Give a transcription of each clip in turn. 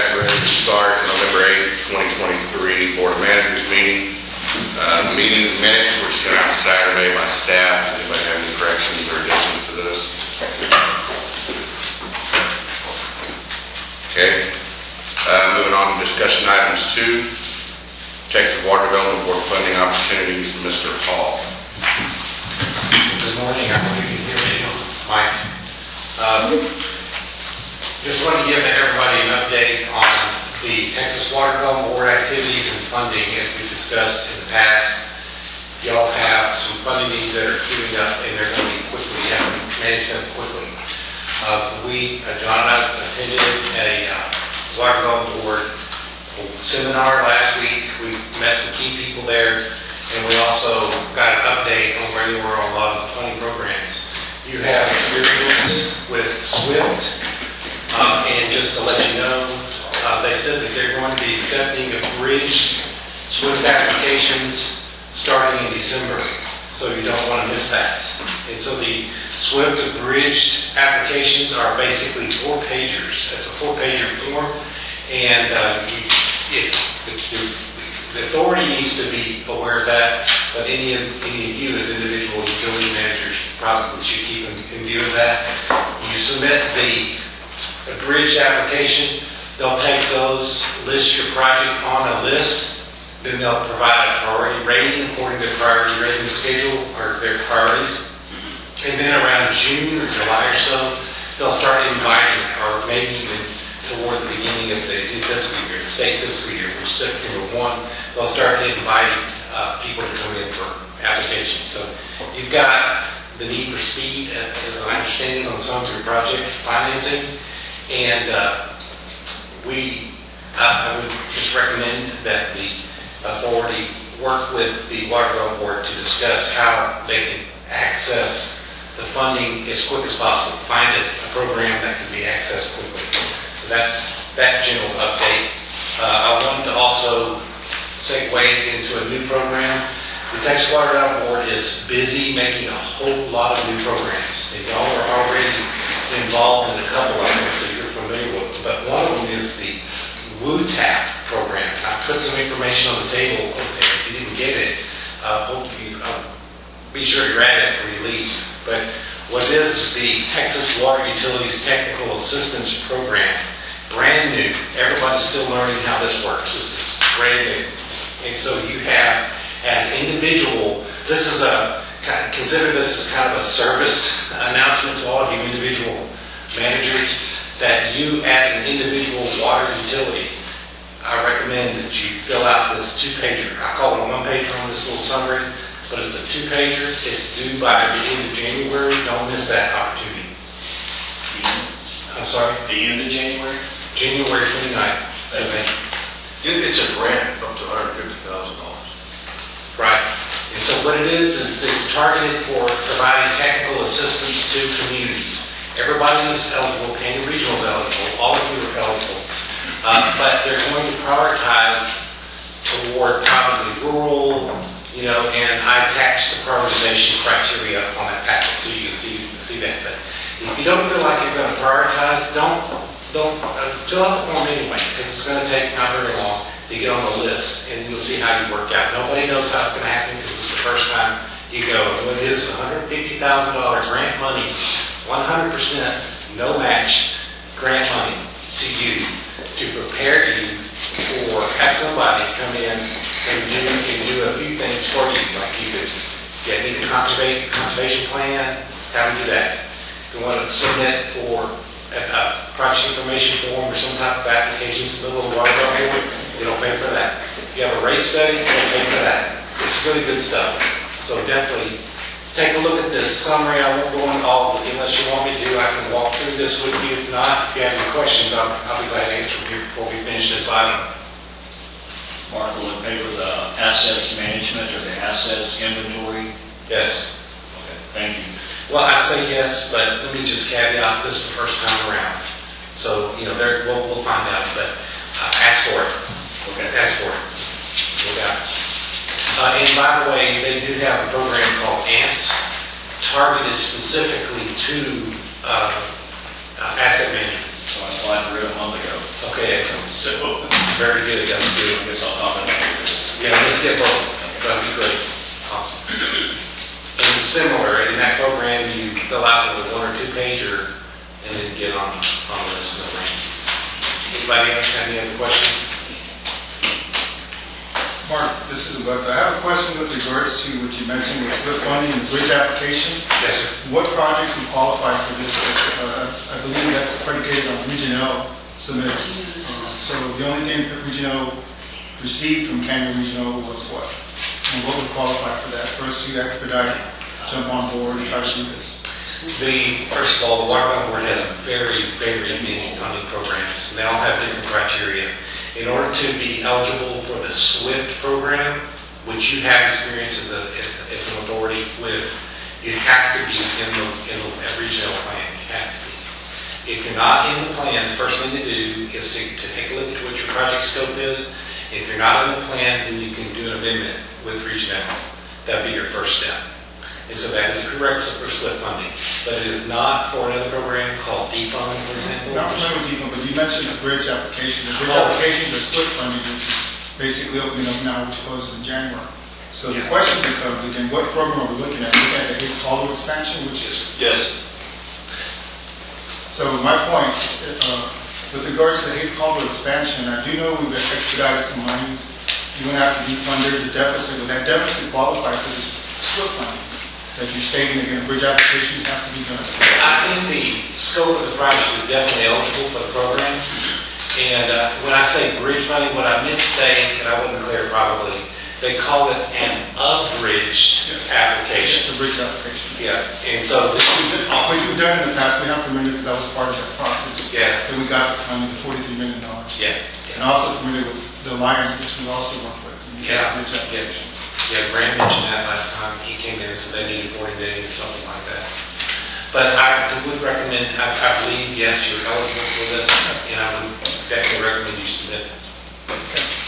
guys ready to start November 8th, 2023 Board of Managers meeting. The meeting minutes were sent out Saturday by staff. Does anybody have any corrections or additions to this? Okay. Moving on to discussion items 2. Texas Water Development Board funding opportunities, Mr. Hall. Good morning. I hope you can hear me, Mike. Just want to give everybody an update on the Texas Water Development Board activities and funding as we discussed in the past. Y'all have some funding needs that are queuing up and they're going to be quickly, you have to manage them quickly. John and I attended a Water Development Board seminar last week. We met some key people there, and we also got an update on where they were on a lot of the funding programs. You have experience with SWIFT, and just to let you know, they said that they're going to be accepting abridged SWIFT applications starting in December, so you don't want to miss that. And so the SWIFT abridged applications are basically 4-pagers. That's a 4-pager form, and the authority needs to be aware of that, but any of you as individual utility managers probably should keep in view of that. You submit the abridged application, they'll take those, list your project on a list, then they'll provide a priority rating according to the priority rating schedule or their priorities. And then around June or July or so, they'll start inviting, or maybe even toward the beginning of the new fiscal year, the state fiscal year, which is September 1, they'll start inviting people to come in for applications. So you've got the need for speed, as I understand it, on some of your project financing. And I would just recommend that the authority work with the Water Development Board to discuss how they can access the funding as quick as possible. Find a program that can be accessed quickly. So that's that general update. I wanted to also segue into a new program. The Texas Water Development Board is busy making a whole lot of new programs. And y'all are already involved in a couple of them, so you're familiar with them. But one of them is the WUTAP program. I put some information on the table over there. If you didn't get it, hope you be sure to grab it before you leave. But what is the Texas Water Utilities Technical Assistance Program? Brand new. Everybody's still learning how this works. This is brand new. And so you have, as individual, consider this as kind of a service announcement to all of you individual managers, that you as an individual water utility, I recommend that you fill out this 2-pager. I call it a 1-pager on this little summary, but it's a 2-pager. It's due by the end of January. Don't miss that opportunity. I'm sorry? The end of January? January 29th. Okay. It's a grant of up to $150,000. Right. And so what it is it's targeted for providing technical assistance to communities. Everybody is eligible, Canyon Regional is eligible, all of you are eligible. But they're going to prioritize toward probably rural, and I attached the prioritization criteria on that packet so you can see that. But if you don't feel like you're going to prioritize, don't fill out the form anyway, because it's going to take not very long to get on the list, and you'll see how you work out. Nobody knows how it's going to happen because it's the first time you go. What it is $150,000 grant money, 100% no match grant money to you to prepare you for have somebody come in and do a few things for you, like you could need a conservation plan, how to do that. If you want to submit for a project information form or some type of applications to the little water board, you don't pay for that. If you have a rate study, you don't pay for that. It's really good stuff. So definitely take a look at this summary. I won't go into all of it unless you want me to. I can walk through this with you. If not, if you have any questions, I'll be glad to answer them here before we finish this item. Mark, will it pay for the assets management or the assets inventory? Yes. Okay, thank you. Well, I say yes, but let me just caveat this is the first time around. So, we'll find out, but ask for it. Okay. Ask for it. Look out. And by the way, they do have a program called AMPS, targeted specifically to asset management. So I applied for it a month ago. Okay, excellent. So, Very good, that's I good. guess I'll talk about it. Yeah, let's get both. That'd be great. Awesome. And similar, in that program, you fill out a 1 or 2 pager and then get on the list of the range. Anybody else have any other questions? Mark, this is Bud. I have a question with regards to what you mentioned with SWIFT funding and bridge applications. Yes, sir. What projects would qualify for this? I believe that's predicated on Region L submittals. So the only thing that Region L received from Canyon Regional was what? And what would qualify for that? For us to expedite, jump on board, and try to do this? First of all, the Water Development Board has very, very many funding programs, and they all have different criteria. In order to be eligible for the SWIFT program, which you have experience as an authority with, you have to be in the regional plan. You have to be. If you're not in the plan, the first thing to do is to take a look at what your project scope is. If you're not in the plan, then you can do an amendment with Region L. That would be your first step. And so that is a prerequisite for SWIFT funding. But it is not for another program called defund, for example. Not familiar with DEPA, but you mentioned the bridge application. The bridge applications are SWIFT funding, which is basically opening up now, which closes in January. So the question becomes, again, what program are we looking at? Looking at the Hayes Caldwell expansion, which is... Yes. So my point, with regards to the Hayes Caldwell expansion, I do know we've expedited some monies. You went after defund, there's a deficit. Would that deficit qualify for this SWIFT funding? That you're stating, again, bridge applications have to be done? I think the scope of the project is definitely eligible for the program. And when I say bridge funding, what I meant to say, and I wasn't clear probably, they call it an abridged application. It's a bridge application. Yeah, and so this is, Which we've done in the past, we have to remember because that was part of that process. Yeah. That we got the funding, the $43 million. yeah. And also familiar with the Alliance, which we also work with. Yeah. Bridge applications. Yeah, Grant mentioned that last time. He came in and said they needed 40 million or something like that. But I would recommend, I believe, yes, you're eligible for this, and I would definitely recommend you submit.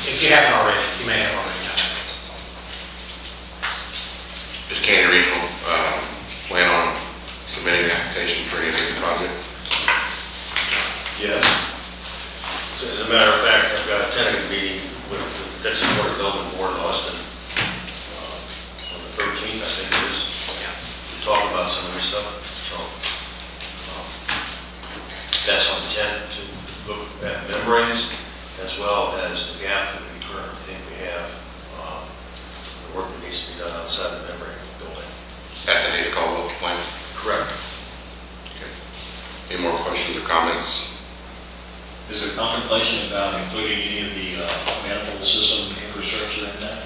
If you haven't already, you may have already done it. Does Canyon Regional plan on submitting an application for any of these projects? Yes. So as a matter of fact, I've got a tentative meeting with the Texas Water Development Board in Austin on the 13th, I think it is, to talk about some of this stuff. So that's on the 10th to look at membranes as well as the gap that we currently think we have, the work that needs to be done outside the membrane building. At the Hayes Caldwell plant? Correct. Okay. Any more questions or comments? Is there contemplation about including any of the manifold system infrastructure in that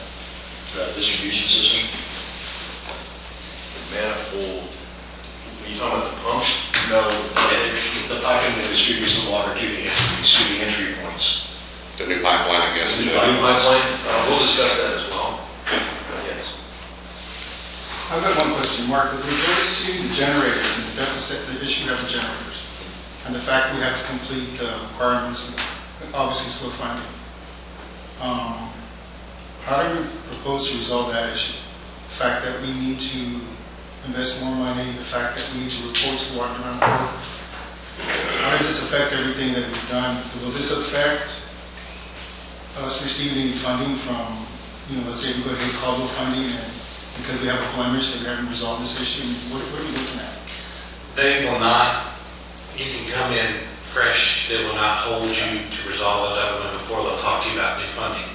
distribution system? The manifold, are you talking about the pumps? No, the piping that distributes the water to the entry points. The new pipeline, I guess. The new too. New pipeline? We'll discuss that as well. Yes. I've got one question, Mark. With regards to the generators and the deficit, the issue of the generators, and the fact we have to complete the requirements, obviously SWIFT funding. How do we propose to resolve that issue? The fact that we need to invest more money, the fact that we need to report to the Water Development Board. How does this affect everything that we've done? Will this affect us receiving any funding from, let's say we go to Hayes Caldwell funding and because we have a blemish that we haven't resolved this issue? What are we looking at? They will not, you can come in fresh, they will not hold you to resolve those other before they'll talk to you about new funding.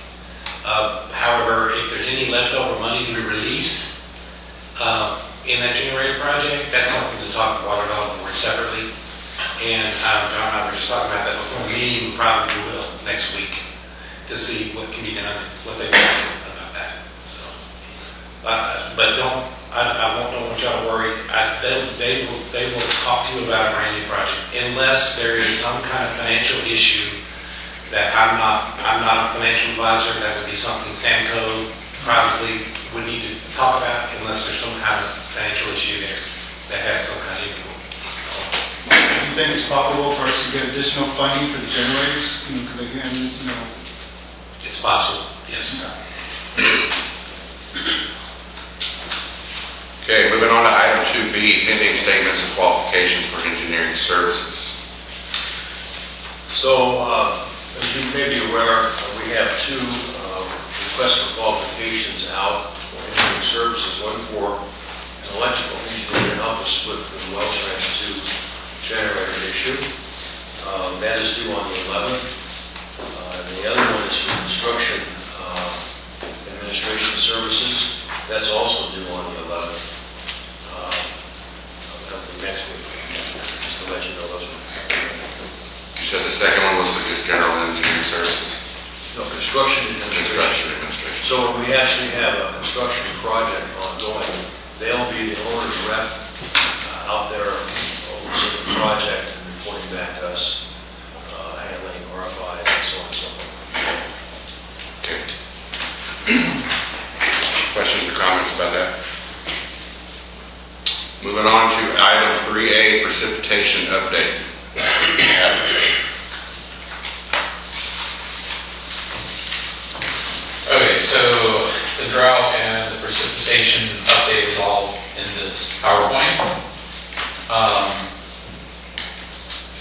However, if there's any leftover money to be released in that generator project, that's something to talk to the Water Development Board separately. And John and I were just talking about that before the meeting, we probably will next week to see what can be done, what they think about that. So, but I don't want y'all to worry. They will talk to you about a brand new project unless there is some kind of financial issue that I'm not a financial advisor. That would be something Samco probably would need to talk about unless there's some kind of financial issue there that has some kind of influence. Do you think it's possible for us to get additional funding for the generators? Because again, It's possible, yes. Okay, moving on to item 2B, pending statements of qualifications for engineering services. So, as you may be aware, we have two requests for qualifications out for engineering services, one for an electrical engineer to help us with the well trench 2 generator issue. That is due on the 11th. And the other one is for construction administration services. That's also due on the 11th. Come next week, just to let you know those. You said the second one was for just general engineering services? No, construction administration. Construction administration. So when we actually have a construction project ongoing, they'll be the owner's rep out there overseeing the project and reporting back to us, handling RFI and so on and so forth. Okay. Questions or comments about that? Moving on to item 3A, precipitation update. Okay, so the drought and the precipitation update is all in this PowerPoint.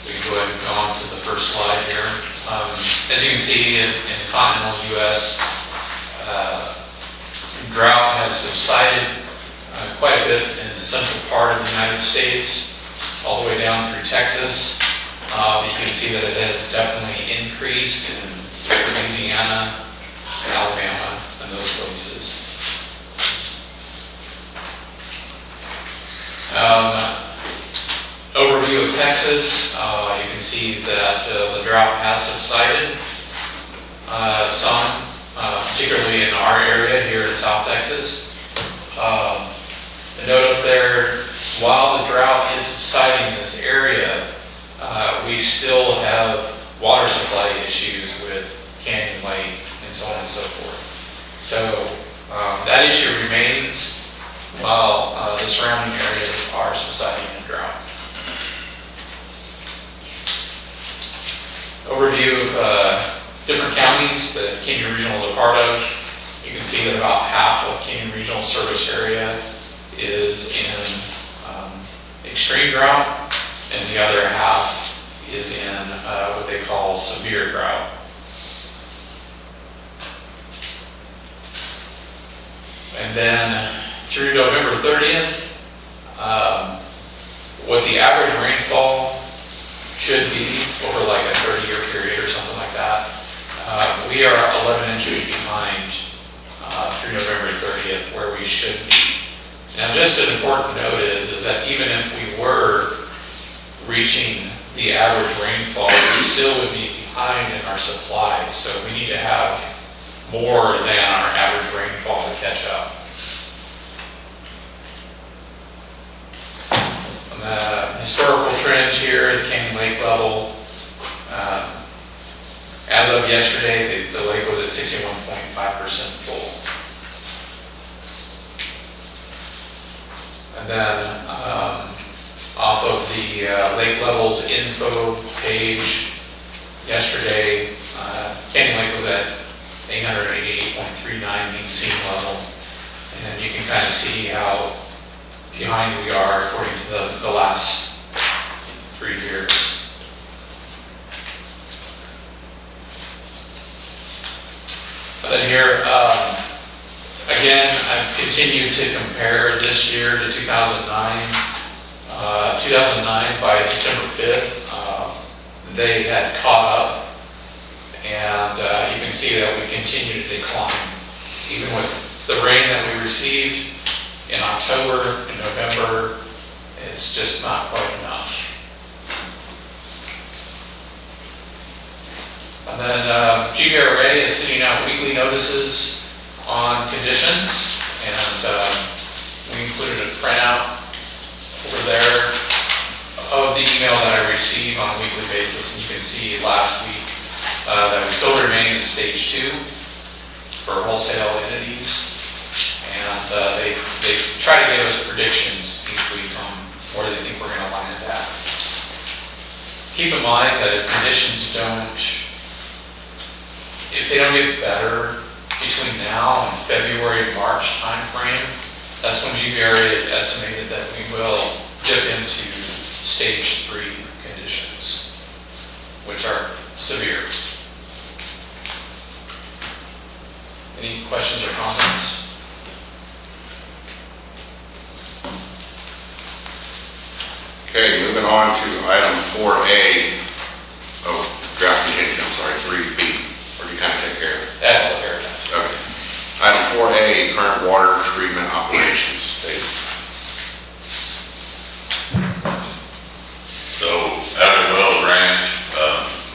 We can go ahead and go on to the first slide here. As you can see, in the continental U.S., drought has subsided quite a bit in the central part of the United States, all the way down through Texas. You can see that it has definitely increased in Louisiana, Alabama, and those places. Overview of Texas, you can see that the drought has subsided some, particularly in our area here in South Texas. Note up there, while the drought is subsiding in this area, we still have water supply issues with Canyon Lake and so on and so forth. So that issue remains while the surrounding areas are subsiding in drought. Overview of different counties that Canyon Regional is a part of. You can see that about half of Canyon Regional service area is in extreme drought, and the other half is in what they call severe drought. And then through November 30th, what the average rainfall should be over like a 30-year period or something like that, we are 11 inches behind through November 30th where we should be. Now, just an important note is that even if we were reaching the average rainfall, we still would be behind in our supplies. So we need to have more than our average rainfall to catch up. On the historical trend here, the Canyon Lake level, as of yesterday, the lake was at 61.5% full. And then off of the lake levels info page yesterday, Canyon Lake was at 888.39 mean sea level. And you can kind of see how behind we are according to the last 3 years. And then here, again, I've continued to compare this year to 2009. 2009, by December 5th, they had caught up, and you can see that we continue to decline. Even with the rain that we received in October and November, it's just not quite enough. And then CRWA is sending out weekly notices on conditions, and we included a printout over there of the email that I receive on a weekly basis. And you can see last week that we still remain in stage 2 for wholesale entities, and they try to give us predictions each week on where they think we're going to land it at. Keep in mind that if conditions if they don't get better between now and February, March timeframe, that's when GVRA has estimated that we will dip into stage 3 conditions, which are severe. Any questions or comments? Okay, moving on to item 4A. Oh, draft contingency, I'm sorry, 3B. Or you kind of take care of it? That's all here. Okay. Item 4A, current water treatment operations. David. So, out at Wells Ranch,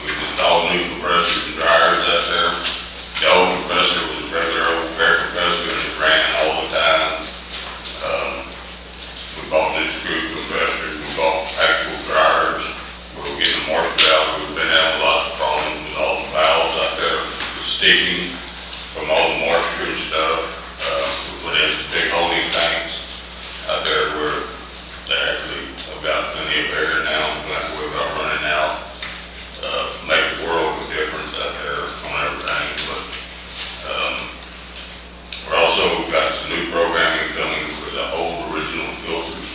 we've installed new compressors and dryers out there. The old compressor was a regular old air compressor and it ran all the time. We bought new screw compressors, we bought actual dryers. We were getting moisture out. We've been having lots of problems with all the valves out there sticking from all the moisture and stuff. We put in some big holding tanks out there where they actually have got plenty of air now, but we're about running out. Make a world of difference out there on everything. But we're also got some new programming coming for the old original filters.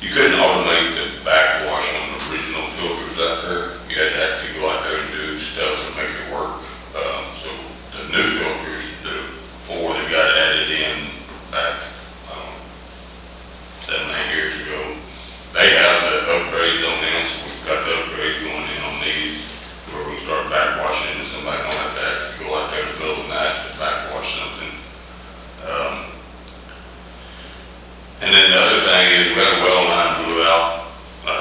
You couldn't automate the backwash on the original filters out there. You had to actually go out there and do stuff to make it work. So the new filters, the 4 that got added in back 7, 8 years ago, they have the upgrades on them, so we've got the upgrades going in on these, where we start backwashing, and somebody don't have to actually go out there in the middle of the night to backwash something. And then the other thing is we had a well line blew out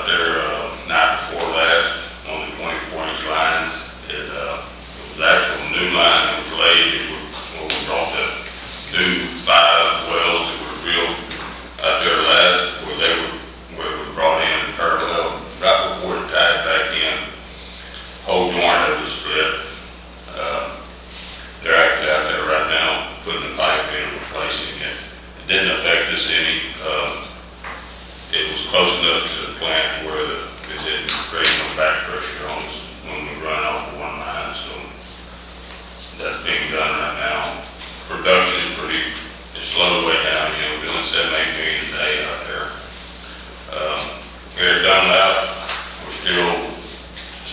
there night before last on the 24-inch lines. It was actual new line that was laid. It was, when we brought the new 5 wells that were drilled out there last, where they were brought in parallel right before it tied back in. Whole joint of the split. They're actually out there right now putting the pipe in and replacing it. It didn't affect us any. It was close enough to the plant where it didn't create no back pressure on us when we run off of one line. So that's being done right now. Production is it's slowed way down. We're doing 7, 8 million a day out there. We're done that. We're still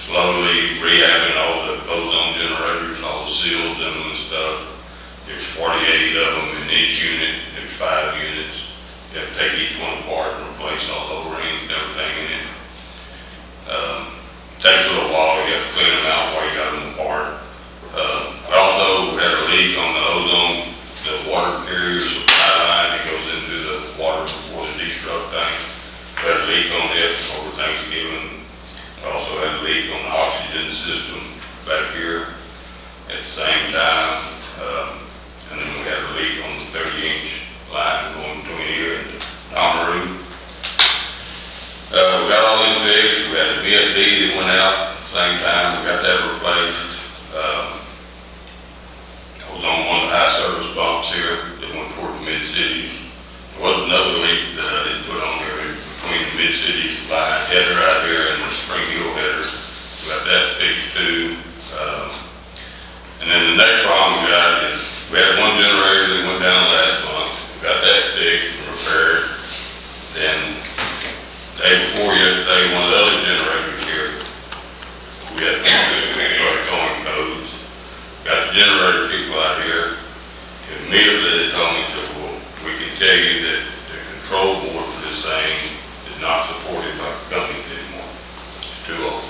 slowly rehabbing all the ozone generators, all the seals in them and stuff. There's 48 of them in each unit. There's 5 units. You have to take each one apart and replace all the O-rings and everything in it. Takes a little while. You have to clean them out while you got them apart. We also had a leak on the ozone, the water carrier supply line that goes into the water before the destruct tank. We had a leak on it over Thanksgiving. We also had a leak on the oxygen system back here at the same time. And then we had a leak on the 30-inch line going between here and Amaru. We got all these fixed. We had the VFD that went out at the same time. We got that replaced. I was on one of the high service pumps here that went toward the mid-cities. There was another leak that I didn't put on here between the mid-cities line header out here and the Spring Hill header. We got that fixed too. And then the next problem we got is we had one generator that went down last month. We got that fixed and repaired. Then the day before yesterday, one of the other generators here, we had started calling codes. Got the generator people out here. Immediately they told me, said, well, we can tell you that the control board for this thing is not supported by companies anymore. It's too old.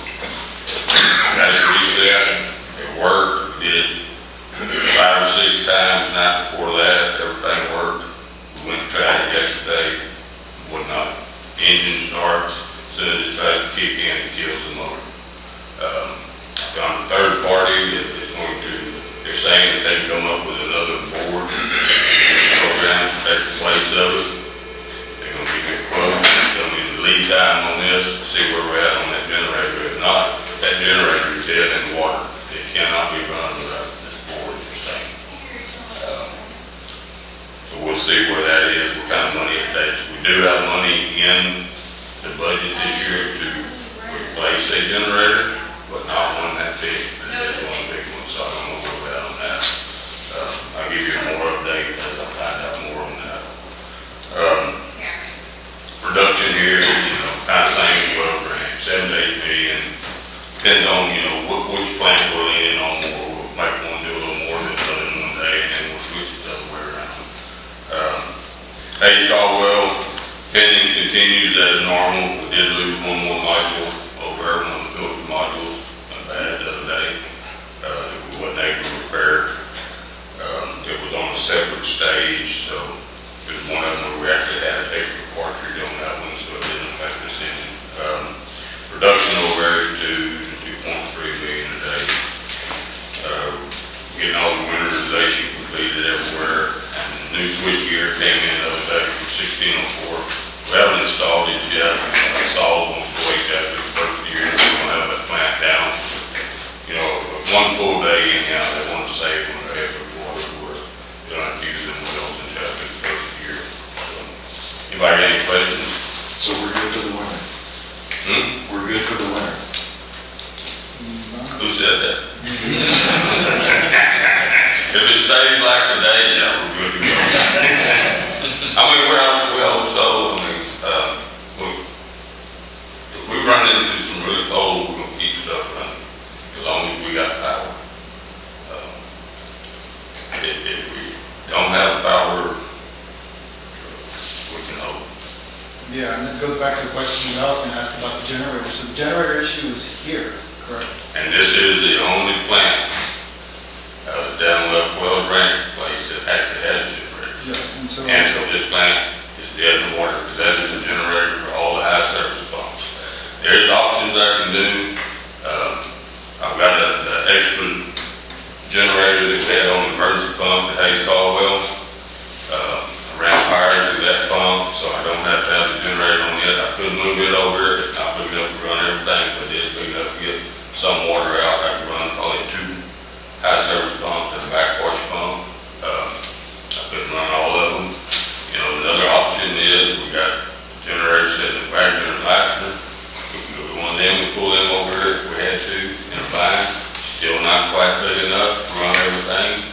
Got it reset. It worked. We did it 5 or 6 times the night before last. Everything worked. We went and tried it yesterday. Would not. Engine starts. As soon as it tries to kick in, it kills the motor. Found a third party that is going to, they're saying that they can come up with another board program to take the place of it. They're going to give me a quote. Tell me the lead time on this, see where we're at on that generator. If not, that generator is dead in water. It cannot be run without this board, they're saying. So we'll see where that is, what kind of money it takes. We do have money in the budget this year to replace a generator, but not one that big. There's just one big one, so I don't know where we're at on that. I'll give you more update as I find out more on that. Production here, kind of same as well, 7 to 8 depends on, which plant we're leaning on more. We might want to do a little more than put in one day, and then we'll switch it the other way around. Hey, Caldwell, pending continues as normal. We did lose one more module over there, one of the filter modules, bad the other day. It wasn't able to repair. It was on a separate stage, so there's one of them where we actually had an extra cartridge on that one, so it didn't affect us any. Production over there is 2.3 million a day. Getting all the winterization completed everywhere, and the new switch gear came in the other day for 1604. We haven't installed it yet. It's all going to wait after the first year, and we're going to have that plant down. One full day anyhow, they want to save when they have the water. We're going to use them wells until after the first year. Anybody got any questions? So we're good for the winter? We're good for the winter? Who said that? If it stays like today, yeah, we're good to go. We hope so. If we run into some really cold, we're going to keep stuff running as long as we got power. If we don't have power, we can hope. Yeah, and that goes back to the question that I was going to ask about the generator. So the generator issue is here, correct? And this is the only plant down Wells Ranch place that actually has a generator. Yes, and so... And so this plant is dead in the water, because that is the generator for all the high service pumps. There's options I can do. I've got an extra generator that we had on the emergency pump at Hayes Caldwell. I ran fire through that pump, so I don't have to have the generator on it. I could move it over. It's not big enough to run everything, but it's big enough to get some water out. I can run probably 2 high service pumps and a backwash pump. I couldn't run all of them. Another option is we got generators sitting in Wagner and Lassner. We can go to one of them and pull them over here if we had to in a bind. Still not quite big enough to run everything.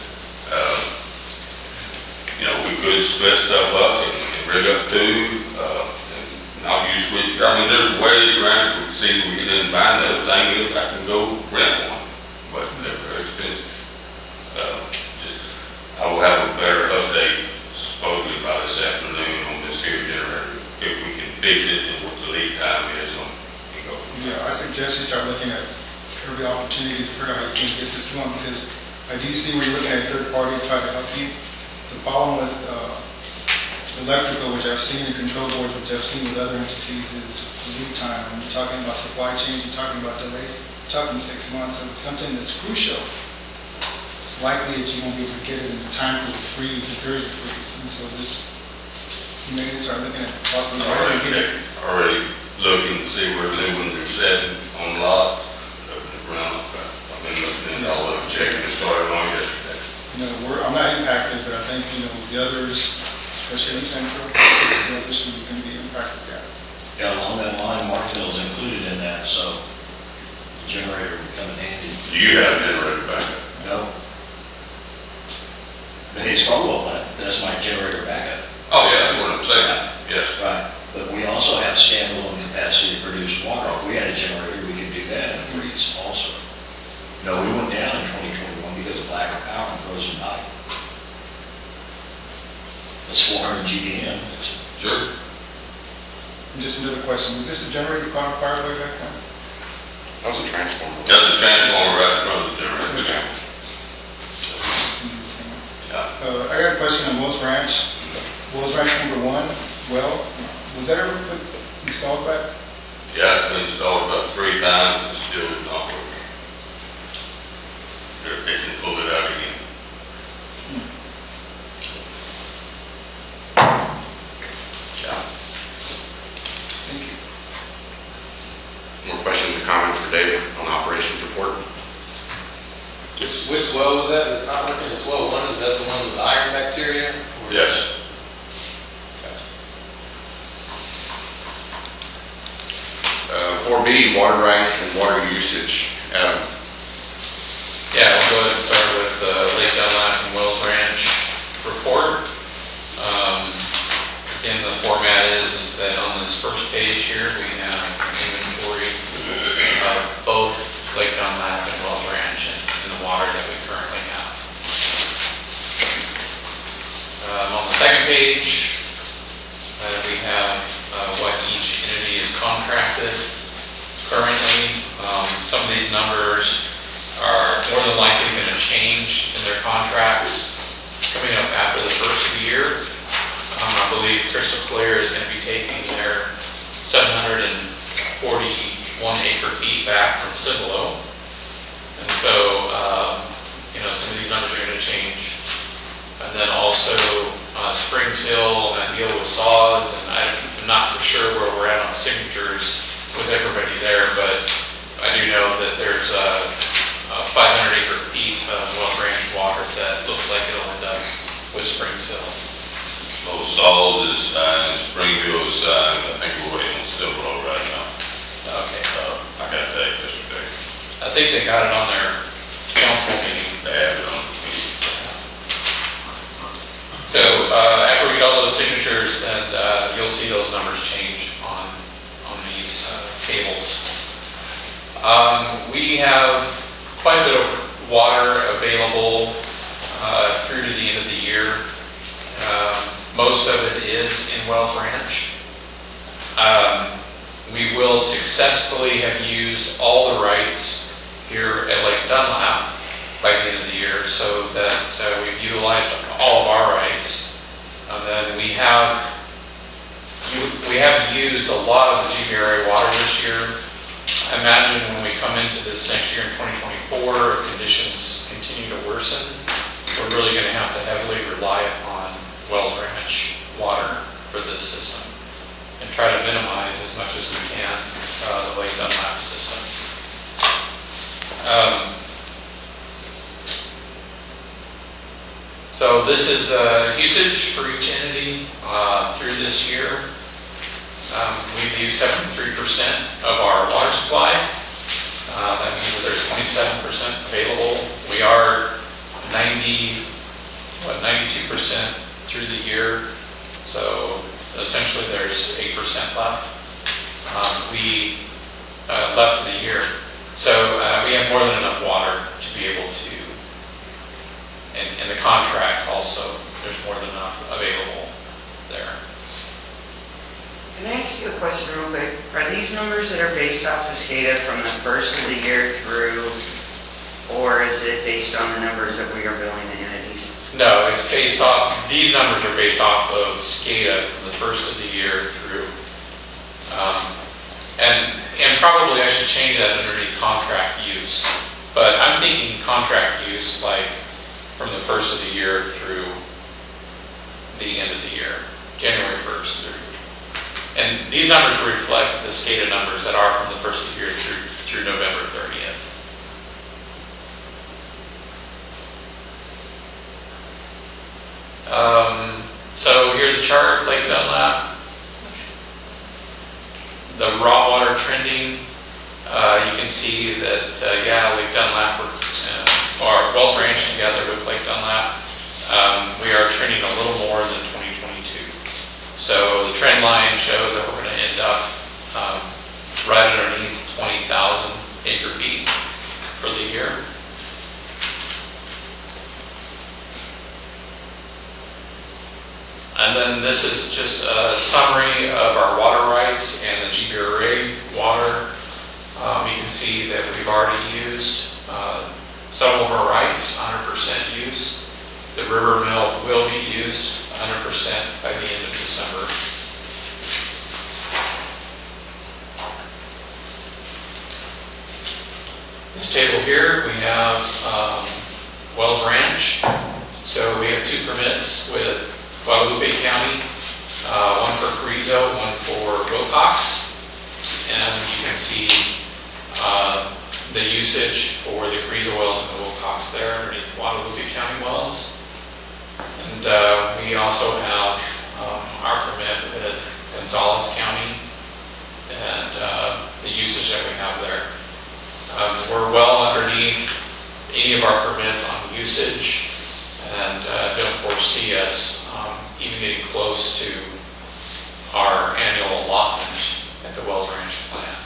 We could split stuff up and rig up 2 and not use switch. There's ways around it. We can see if we can then bind the other thing. I can go rent one, but they're very expensive. I will have a better update supposedly by this afternoon on this here generator, if we can fix it and what the lead time is on it. Go from there. Yeah, I suggest you start looking at every opportunity to figure out how you can get this going, because I do see where you're looking at third parties trying to help you. The problem with electrical, which I've seen in control boards, which I've seen with other entities, is the lead time. When you're talking about supply chain, you're talking about delays, you're talking 6 months. So it's something that's crucial. It's likely that you won't be able to get it in time for the freeze, if there is a freeze. And so you may need to start looking at possibly Already looking to see where the new ones are set on lots. Around. I've been looking at all of them, checking the started on yesterday. I'm not impacted, but I think, the others, especially in Central, the others are going to be impacted, yeah. Yeah, along that line, Martinville is included in that, so the generator would come in handy. Do you have a generator backup? No. The Hayes Caldwell plant, that's my generator backup. Oh, yeah, that's what I'm saying. Yes. Right. But we also have standalone capacity to produce water. If we had a generator, we could do that in a freeze also. No, we went down in 2021 because of lack of power and frozen pipe. That's 400 GPM. Sure. And just another question, was this a generator caught on fire way back then? That was a transformer. That's a transformer right in front of the generator. Yeah. I got a question on Wells Ranch. Wells Ranch number 1, well, was that ever installed back? Yeah, it's been installed about 3 times and still not working. They can pull it out again. Yeah. Thank you. More questions or comments for David on operations report? Which well was that that's not working? It's well 1, is that the one with the iron bacteria? Or- Yes. 4B, water rights and water usage. Adam? Yeah, we'll go ahead and start with Lake Dunlap and Wells Ranch report. Again, the format is that on this first page here, we have inventory of both of these numbers are more than likely going to change in their contracts coming up after the first of the year. I believe Crystal Clear is going to be taking their 741 acre feet back from Cibolo. And so, some of these numbers are going to change. And then also Springs Hill, and I deal with saws, and I'm not for sure where we're at on signatures with everybody there, but I do know that there's 500 acre feet of Wells Ranch water that looks like it'll end up with Springs Hill. Most Saul is signed, Springville is signed, I think we're waiting on Silver right now. Okay. I got that yesterday. I think they got it on their council meeting. They have it on. So after we get all those signatures, then you'll see those numbers change on these tables. We have quite a bit of water available through to the end of the year. Most of it is in Wells Ranch. We will successfully have used all the rights here at Lake Dunlap by the end of the year, so that we've utilized all of our rights. And then we have used a lot of the GBRA water this year. I imagine when we come into this next year in 2024, if conditions continue to worsen, we're really going to have to heavily rely upon Wells Ranch water for this system and try to minimize as much as we can the Lake Dunlap system. So this is usage for each entity through this year. We've used 73% of our water supply. That means that there's 27% available. We are 92% through the year. So essentially there's 8% left. We left in the year. So we have more than enough water to be able to, and the contract also, there's more than enough available there. Can I ask you a question real quick? Are these numbers that are based off of SCADA from the first of the year through, or is it based on the numbers that we are billing the entities? No, it's based off, these numbers are based off of SCADA from the first of the year through. And probably I should change that underneath contract use. But I'm thinking contract use like from the first of the year through the end of the year, January 1st through. And these numbers reflect the SCADA numbers that are from the first of the year through November 30th. So here's the chart, Lake Dunlap. The raw water trending, you can see that, Lake Dunlap, or Wells Ranch together with Lake Dunlap, we are trending a little more than 2022. So the trend line shows that we're going to end up right underneath 20,000 acre feet for the year. And then this is just a summary of our water rights and the GBRA water. You can see that we've already used several of our rights, 100% use. The river mill will be used 100% by the end of December. This table here, we have Wells Ranch. So we have 2 permits with Guadalupe County, one for Carrizo, one for Wilcox. And you can see the usage for the Carrizo wells and the Wilcox there underneath Guadalupe County wells. And we also have our permit with Gonzales County and the usage that we have there. We're well underneath any of our permits on usage and don't foresee us even getting close to our annual allotment at the Wells Ranch plant.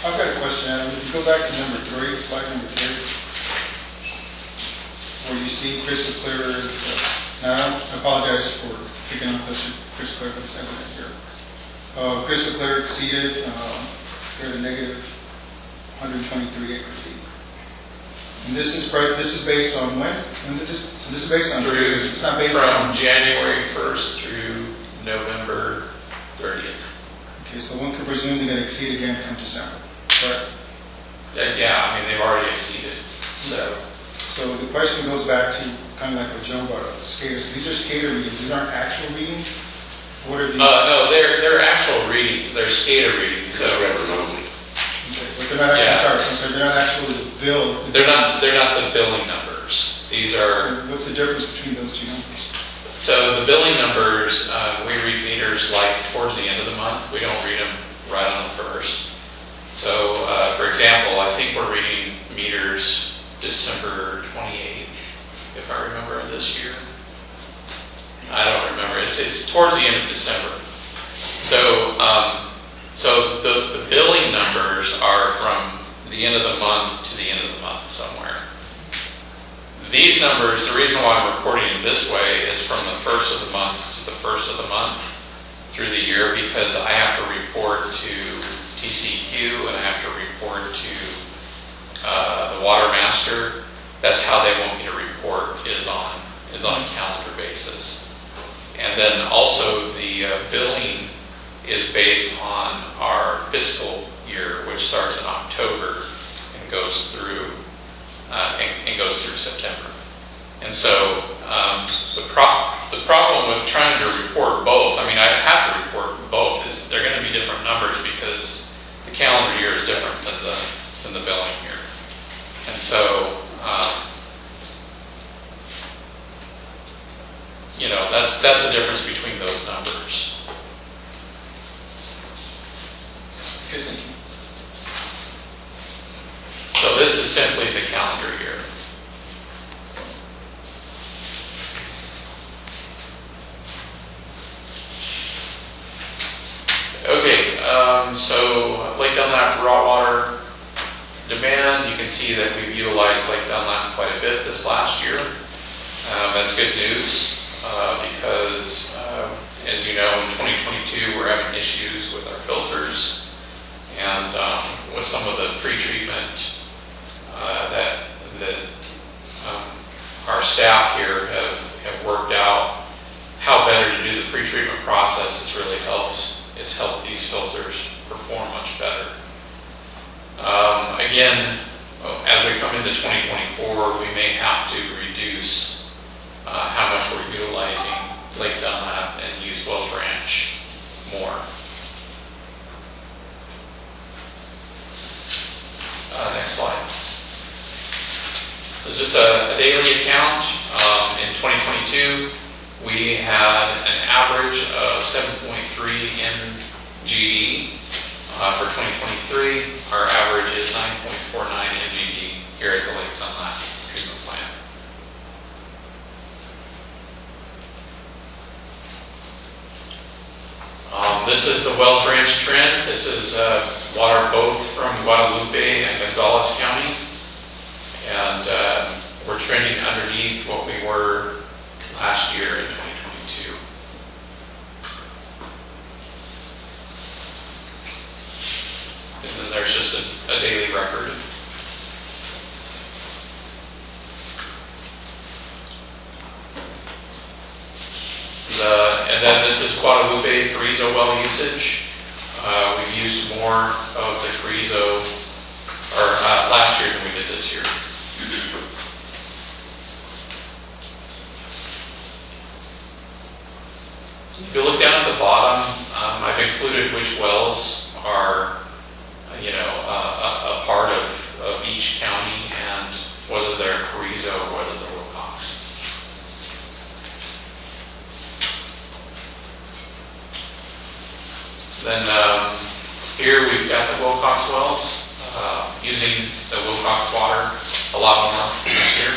I've got a question, Adam. If you go back to number 3, slide number 3, where you see crystal clear is, now I apologize for picking up this crystal clear, but it's evident here. Crystal Clear exceeded, they're at a negative 123 acre feet. And this is based on when? When did this, so this is based on Through, it's not based from on, January 1st through November 30th. okay, so one could presume they're going to exceed again come December, correct? Yeah, I mean, they've already exceeded, so. So the question goes back to kind of like what Joe brought up, skaters. These are skater readings, these aren't actual readings? What are these? No, they're actual readings, they're SCADA readings, Just so read remotely. Okay, but they're not, Yeah. I'm sorry, they're not actually billed. they're not the billing numbers. These are, What's the difference between those two numbers? so the billing numbers, we read meters like towards the end of the month, we don't read them right on the first. So, for example, I think we're reading meters December 28th, if I remember this year. I don't remember. It's towards the end of December. So, so the billing numbers are from the end of the month to the end of the month somewhere. These numbers, the reason why I'm reporting it this way is from the first of the month to the first of the month through the year, because I have to report to TCQ and I have to report to the water master. That's how they want me to report is on a calendar basis. And then also the billing is based on our fiscal year, which starts in October and goes through September. And so the problem with trying to report both, I mean, I have to report both, is they're going to be different numbers because the calendar year is different than the billing year. And so, you know, that's the difference between those numbers. Okay, thank you. So this is simply the calendar year. Okay, so Lake Dunlap raw water demand, you can see that we've utilized Lake Dunlap quite a bit this last year. That's good news because, as you know, in 2022 we're having issues with our filters and with some of the pretreatment that our staff here have worked out how better to do the pretreatment process. It's really helped. It's helped these filters perform much better. Again, as we come into 2024, we may have to reduce how much we're utilizing Lake Dunlap and use Wells Ranch more. Next slide. So just a daily account. In 2022, we had an average of 7.3 MGD. For 2023, our average is 9.49 MGD here at the Lake Dunlap treatment plant. This is the Wells Ranch trend. This is water both from Guadalupe and Gonzales County. And we're trending underneath what we were last year in 2022. And then there's just a daily record. And then this is Guadalupe Carrizo well usage. We've used more of the Carrizo last year than we did this year. If you look down at the bottom, I've included which wells are, a part of each county and whether they're Carrizo or whether they're Wilcox. Then here we've got the Wilcox wells, using the Wilcox water a lot more this year.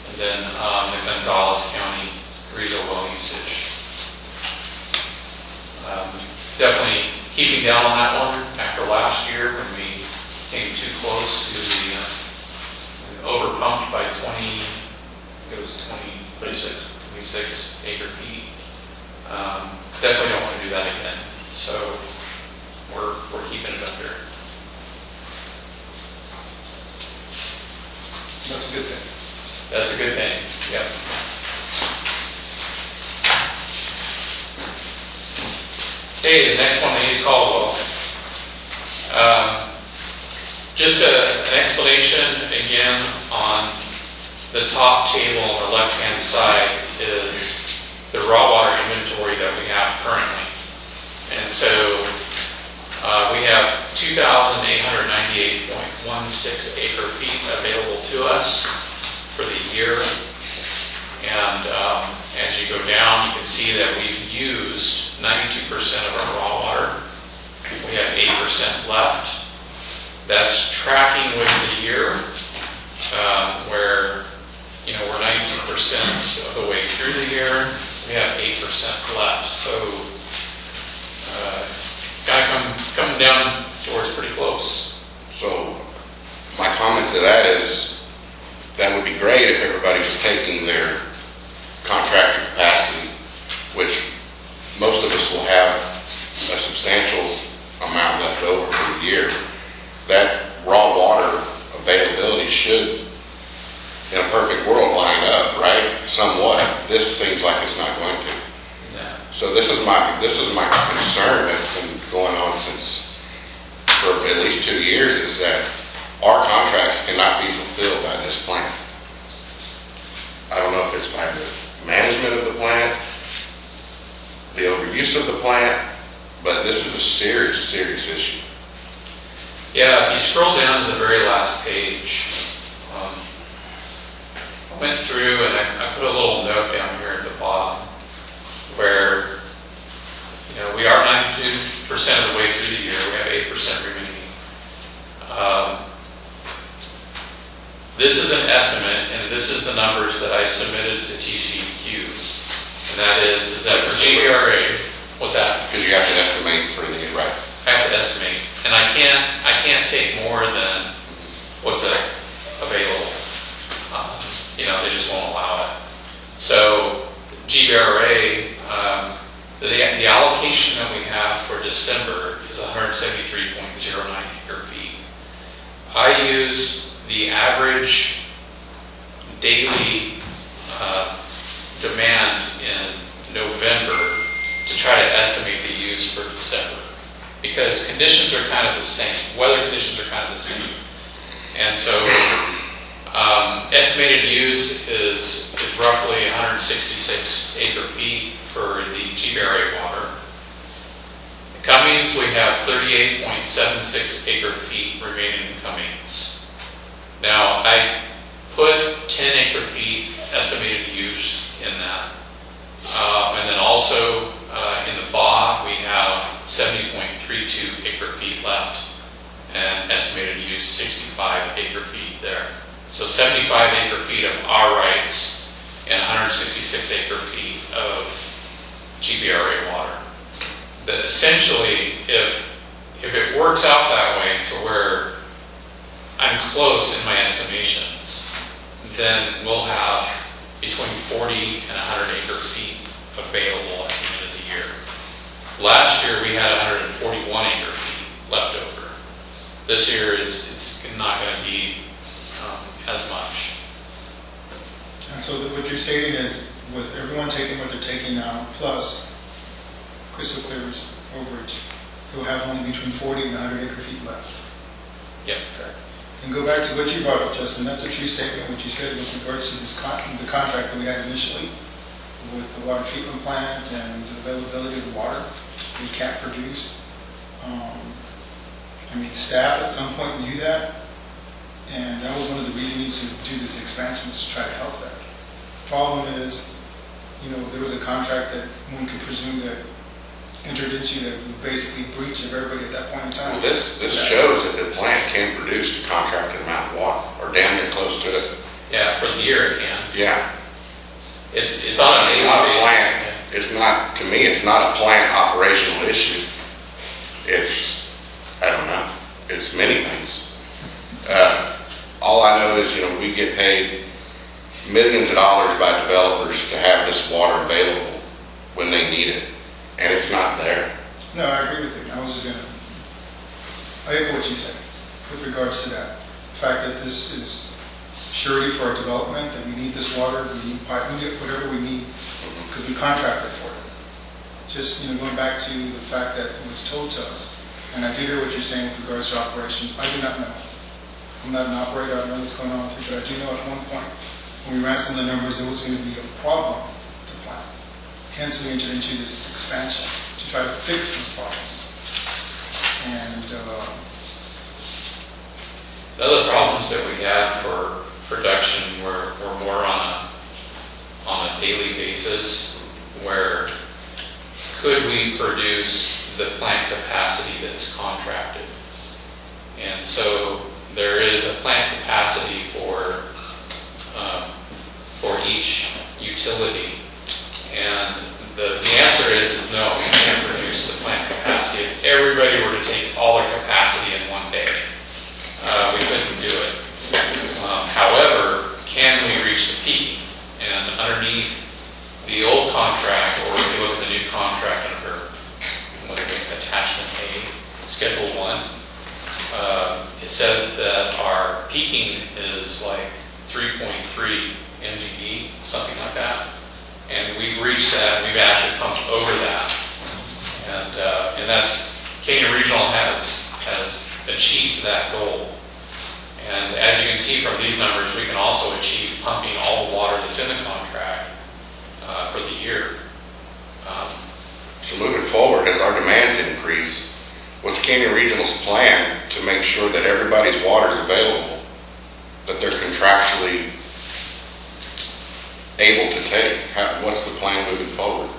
And then the Gonzales County Carrizo well usage. Definitely keeping down on that one after last year when we came too close to the overpumped by 20, it was 26. 26 acre feet. Definitely don't want to do that again. So we're keeping it under. That's a good thing. That's a good thing. Yep. Okay, the next one, the East Caldwell. Just an explanation again on the top table on the left-hand side is the raw water inventory that we have currently. And so we have 2,898.16 acre feet available to us for the year. And as you go down, you can see that we've used 92% of our raw water. We have 8% left. That's tracking with the year, where, you know, we're 92% of the way through the year. We have 8% left. So, kind of coming down towards pretty close. So my comment to that is that would be great if everybody was taking their contracted capacity, which most of us will have a substantial amount left over for the year. That raw water availability should, in a perfect world, line up, right? Somewhat. This seems like it's not going to. Yeah. So this is my concern that's been going on since for at least 2 years, is that our contracts cannot be fulfilled by this plant. I don't know if it's by the management of the plant, the overuse of the plant, but this is a serious, serious issue. Yeah, if you scroll down to the very last page, I went through and I put a little note down here at the bottom where, you know, we are 92% of the way through the year. We have 8% remaining. This is an estimate, and this is the numbers that I submitted to TCEQ. And that is that for GBRA, what's that? Because you have to estimate for the, right. I have to estimate, and I can't take more than what's available. You know, they just won't allow it. So GBRA, the allocation that we have for December is 173.09 acre feet. I used the average daily demand in November to try to estimate the use for December, because conditions are kind of the same. Weather conditions are kind of the same. And so estimated use is roughly 166 acre feet for the GBRA water. In Cummings, we have 38.76 acre feet remaining in Cummings. Now, I put 10 acre feet estimated use in that. And then also in the BA, we have 70.32 acre feet left, and estimated use 65 acre feet there. So 75 acre feet of our rights and 166 acre feet of GBRA water. But essentially, if it works out that way to where I'm close in my estimations, then we'll have between 40 and 100 acre feet available at the end of the year. Last year we had 141 acre feet left over. This year it's not going to be as much. And so what you're stating is, with everyone taking what they're taking now, plus Crystal Clear's overage, you'll have only between 40 and 100 acre feet left. Yep. Okay. And go back to what you brought up, Justin. That's a true statement, what you said with regards to this the contract that we had initially with the water treatment plant and the availability of the water. We can't produce. Staff at some point knew that, and that was one of the reasons to do this expansion, was to try to help that. Problem is, there was a contract that one could presume that entered into that would basically breach of everybody at that point in time. Well, this shows that the plant can produce the contracted amount of water, or damn near close to it. Yeah, for the year it can. Yeah. It's on a It's not a plant. It's not, to me, it's not a plant operational issue. It's, I don't know, it's many things. All I know is, we get paid millions of dollars by developers to have this water available when they need it, and it's not there. No, I agree with you. I was just gonna, I echo what you said with regards to that. The fact that this is surety for our development, that we need this water, we need pipe, we need whatever we need, because we contracted for it. Just, going back to the fact that it was told to us, and I do hear what you're saying with regards to operations. I do not know. I'm not an operator, I don't know what's going on with it, but I do know at one point, when we ran some of the numbers, it was going to be a problem with the plant. Hence, we entered into this expansion to try to fix these problems. And, The other problems that we had for production were more on a daily basis, where could we produce the plant capacity that's contracted? And so there is a plant capacity for each utility, and the answer is no, we can't produce the plant capacity. If everybody were to take all their capacity in one day, we couldn't do it. However, can we reach the peak? And underneath the old contract, or if you look at the new contract under what is it, attachment A, Schedule 1, it says that our peaking is like 3.3 MGE, something like that. And we've reached that, we've actually pumped over that. And that's, Canyon Regional has achieved that goal. And as you can see from these numbers, we can also achieve pumping all the water that's in the contract for the year. So moving forward, as our demands increase, what's Canyon Regional's plan to make sure that everybody's water is available, that they're contractually able to take? What's the plan moving forward?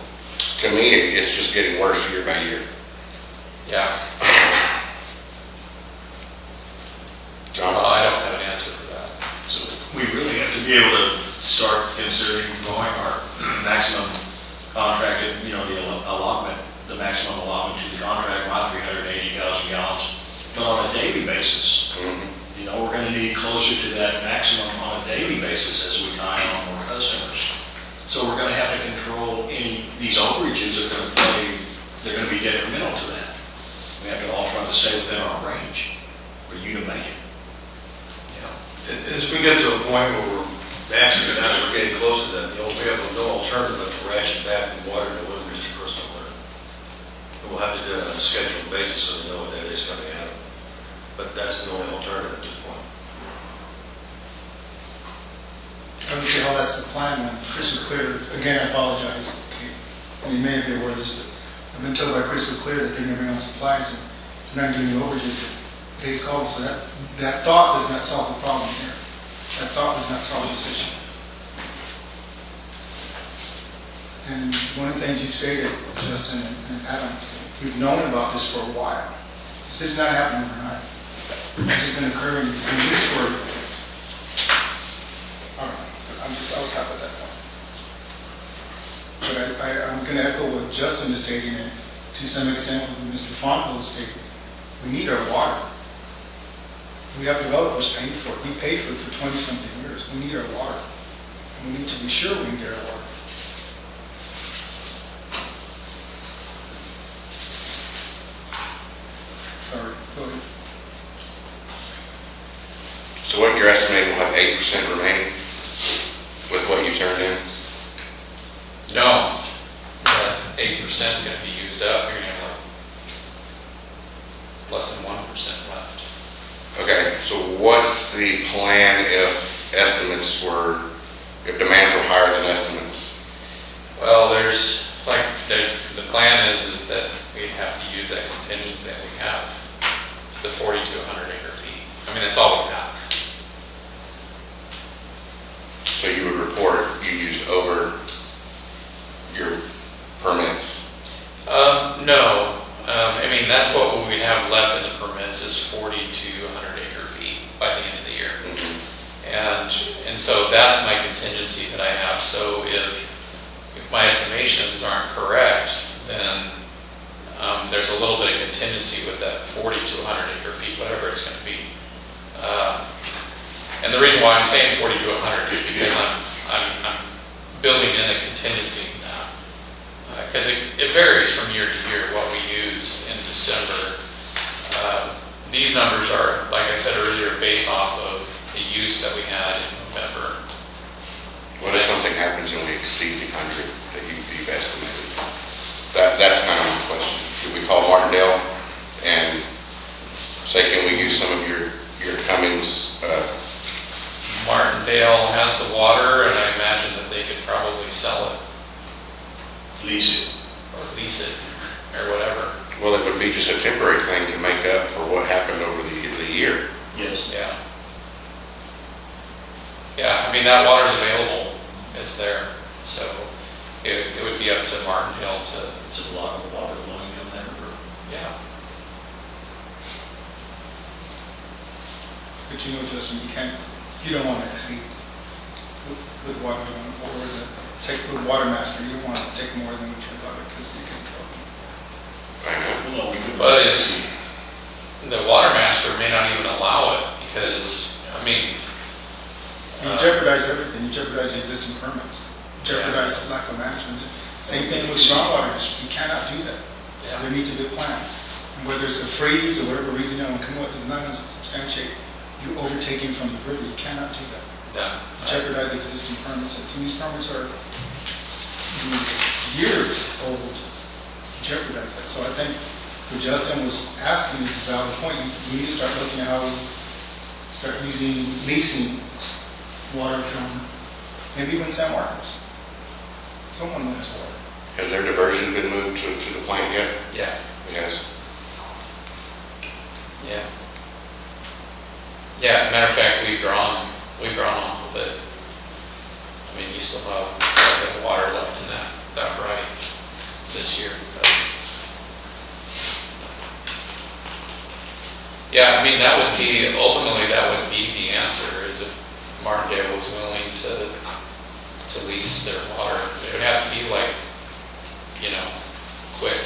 To me, it's just getting worse year by year. Yeah. John? Well, I don't have an answer for that. So we really have to be able to start considering going our maximum contracted, the allotment, the maximum allotment to the contract, by 380,000 gallons, but on a daily basis. Mhm. We're going to need closer to that maximum on a daily basis as we tie on more customers. So we're going to have to control these overages are going to they're going to be detrimental to that. We have to all try to stay within our range for you to make it. As we get to a point where we're maxing it out, we're getting close to that, we have no alternative but to ration back the water deliveries to personal water. And we'll have to do it on a scheduled basis so we know what that is coming out of. But that's the only alternative at this point. I would say all that's the plan when crystal clear. Again, I apologize. You may not be aware of this, but I've been told by crystal clear that they're going to bring on supplies and they're not doing the overages that today's called. So that thought does not solve the problem here. That thought does not solve this issue. And one of the things you've stated, Justin and Adam, we've known about this for a while. This is not happening overnight. This has been occurring. It's been used for. All right, I'll stop at that point. But I'm going to echo what Justin is stating, and to some extent what Mr. Fontville is stating. We need our water. We have developers paying for it. We paid for it for 20-something years. We need our water. And we need to be sure we can get our water. Sorry, go ahead. So what you're estimating will have 8% remaining with what you turned in? No, that 8% is going to be used up. You're going to have like less than 1% left. Okay, so what's the plan if demands were higher than estimates? Well, the plan is that we have to use that contingency that we have, the 40 to 100 acre feet. I mean, that's all we have. So you would report you used over your permits? No. I mean, that's what we'd have left in the permits is 40 to 100 acre feet by the end of the year. Mm-hmm. And so that's my contingency that I have. So if my estimations aren't correct, then there's a little bit of contingency with that 40 to 100 acre feet, whatever it's going to be. And the reason why I'm saying 40 to 100 is because I'm building in a contingency now. Because it varies from year to year what we use in December. These numbers are, like I said earlier, based off of the use that we had in November. What if something happens and we exceed the 100 that you've estimated? That's kind of my question. Should we call Martindale and say, can we use some of your Cummings? Martindale has the water, and I imagine that they could probably sell it Lease it. or lease it or whatever. Well, it would be just a temporary thing to make up for what happened over the year. Yes. Yeah. Yeah, I mean, that water's available. It's there. So it would be up to Martindale to, It's a lot of water flowing down that river. yeah. But you know, Justin, you don't want to exceed with water, or take with water master, you don't want to take more than what you're allowed, because you can tell. I know. Well, no, we could. But the water master may not even allow it because, I mean, You jeopardize everything, you jeopardize the existing permits, jeopardize lack of management. Same thing with stormwater, you cannot do that. yeah. There needs to be a plan. And whether it's a freeze or whatever reason you don't come up, is not going to substantiate you overtaking from the river, you cannot do that. Yeah. Jeopardize existing permits, and some of these permits are years old, jeopardize that. So I think what Justin was asking is a valid point. We need to start looking at how we start leasing water from, maybe even San Marcos. Someone has water. Has their diversion been moved to the plant yet? Yeah. It has. Yeah. Yeah, matter of fact, we've drawn off of it. I mean, you still have quite a bit of water left in that right this year. But yeah, I mean, ultimately that would be the answer, is if Martindale was willing to lease their water. It would have to be like, quick.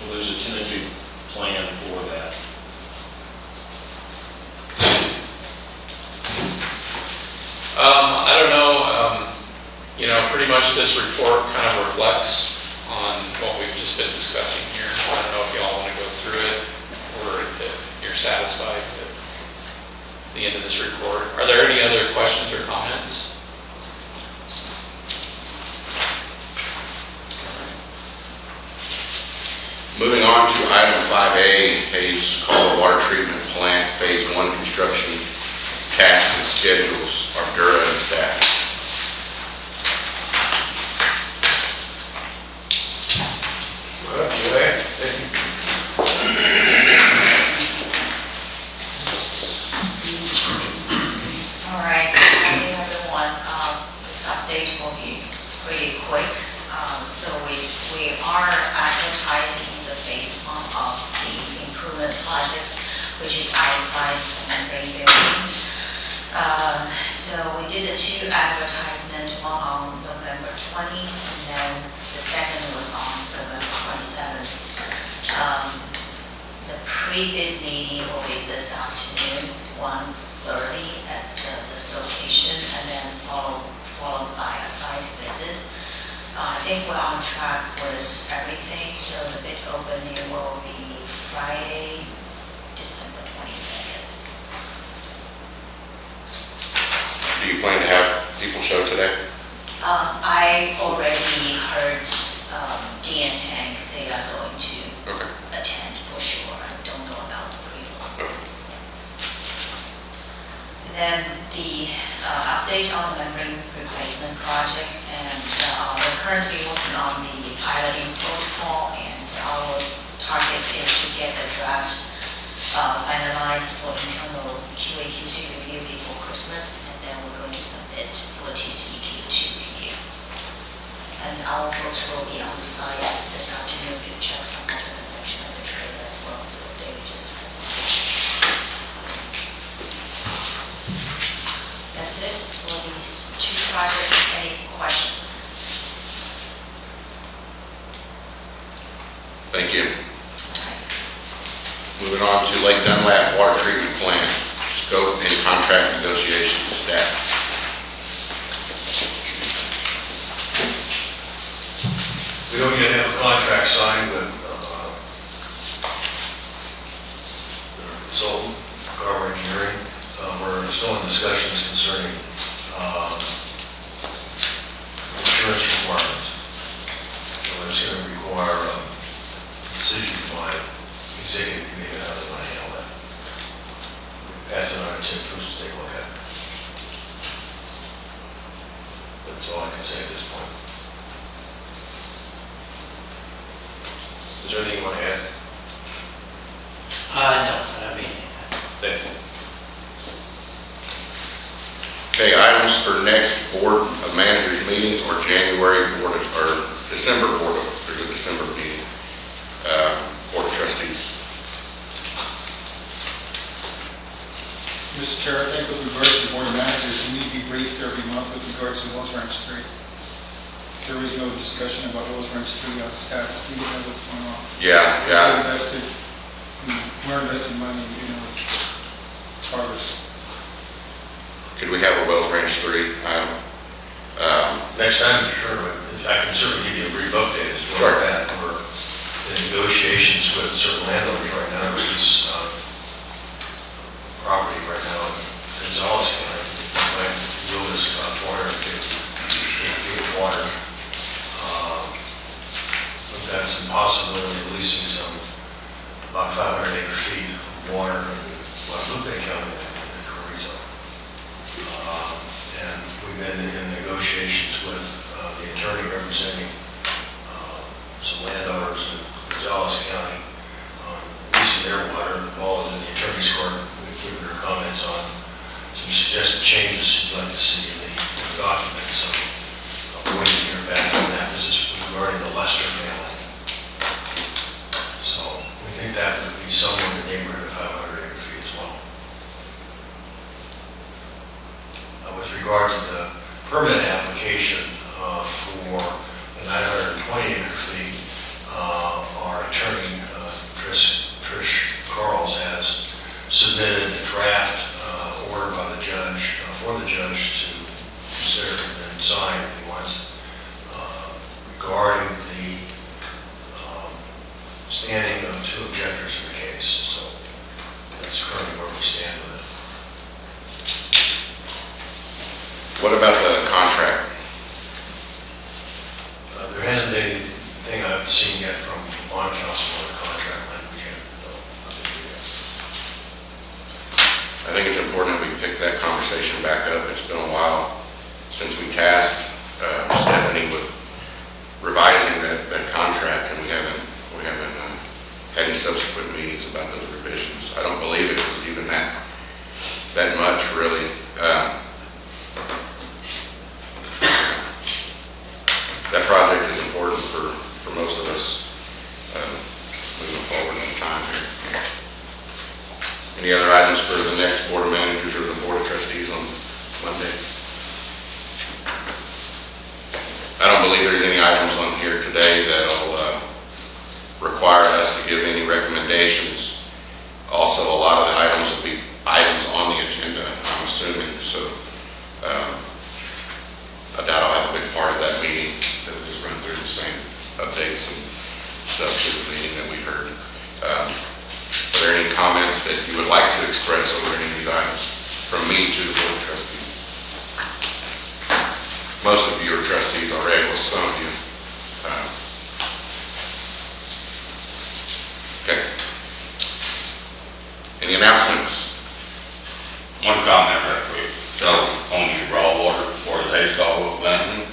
Well, there's a tentative plan for that. I don't know, pretty much this report kind of reflects on what we've just been discussing here. I don't know if you all want to go through it, or if you're satisfied with the end of this report. Are there any other questions or comments? Moving on to item 5A, Hayes Call Water Treatment Plant Phase 1 construction tasks and schedules. Ardura and staff. All right, good evening, everyone. This update will be pretty quick. So we are advertising the phase 1 of the improvement project, which is eyesight and brain building. So we did 2 advertisements, one on November 20th, and then the second was on November 27th. The pre-bid meeting will be this afternoon, 1:30 at this location, and then followed by a site visit. I think we're on track with everything, so the bid opening will be Friday, December 22nd. Do you plan to have people show today? I already heard D and Tank, they are going to Okay. attend for sure. I don't know about the pre-law. Okay. Then the update on the membrane replacement project, and we're currently working on the piloting protocol, and our target is to get a draft finalized for internal QA/QC review before Christmas, and then we're going to submit for TCEQ to review. And our folks will be on site this afternoon to check some of the connection of the trailer as well, so they will just. That's it for these 2 projects. Any questions? Thank you. Moving on to Lake Dunlap Water Treatment Plant, scope and contract contract negotiations staff. We don't yet have a contract signed with the consultant, Carver Engineering. We're still in discussions concerning insurance requirements. So it's going to require a decision by executive committee on how they want to handle that. Pass it on to Tim Cruz to take a look at. That's all I can say at this point. Is there anything you want to add? No, I mean, Thank you. Okay, items for next Board of Managers meetings or January Board of, or December Board of, there's a December meeting, Board of Trustees. Mr. Chair, I think with regards to the Board of Managers, we need to be briefed every month with regards to Wells Ranch 3. There is no discussion about Wells Ranch 3 on status. Do you know what's going on? Yeah. We're investing money, with Tarvis. Could we have a Wells Ranch 3 item? Next time, sure, I can certainly give you a brief update as to Sure. where we're at. We're in negotiations with certain landowners right now, with this property right now in Gonzales County. My yield is about 450 feet of water. We've got some possibility of releasing some, about 500 acre feet of water in Guadalupe County and Carrizo. And we've been in negotiations with the attorney representing some landowners in Gonzales County on releasing their water. The ball is in the attorney's court. We've given her comments on some suggested changes she'd like to see in the document. So I'm waiting to hear back on that. This is regarding the Lester family. So we think that would be somewhere in the neighborhood of 500 acre feet as well. With regard to the permit application for the 920 acre feet, our attorney, Trish Carls, has submitted a draft order by the judge, for the judge to consider and then sign if he wants, regarding the standing of two objectors in the case. So that's currently where we stand with it. What about the contract? There hasn't been anything I've seen yet from bond counsel on the contract language yet. No, nothing yet. I think it's important that we pick that conversation back up. It's been a while since we tasked Stephanie with revising that contract, and we haven't had any subsequent meetings about those revisions. I don't believe it was even that much, really. That project is important for most of us moving forward in time here. Any other items for the next Board of Managers or the Board of Trustees on Monday? I don't believe there's any items on here today that'll require us to give any recommendations. Also, a lot of the items will be items on the agenda, I'm assuming, so I doubt I'll have a big part of that meeting. That will just run through the same updates and stuff to the meeting that we heard. Are there any comments that you would like to express over any of these items from me to the Board of Trustees? Most of you are trustees already, well, some of you. Okay. Any announcements? One comment real quick. So, on the raw water for the Hayscall plant,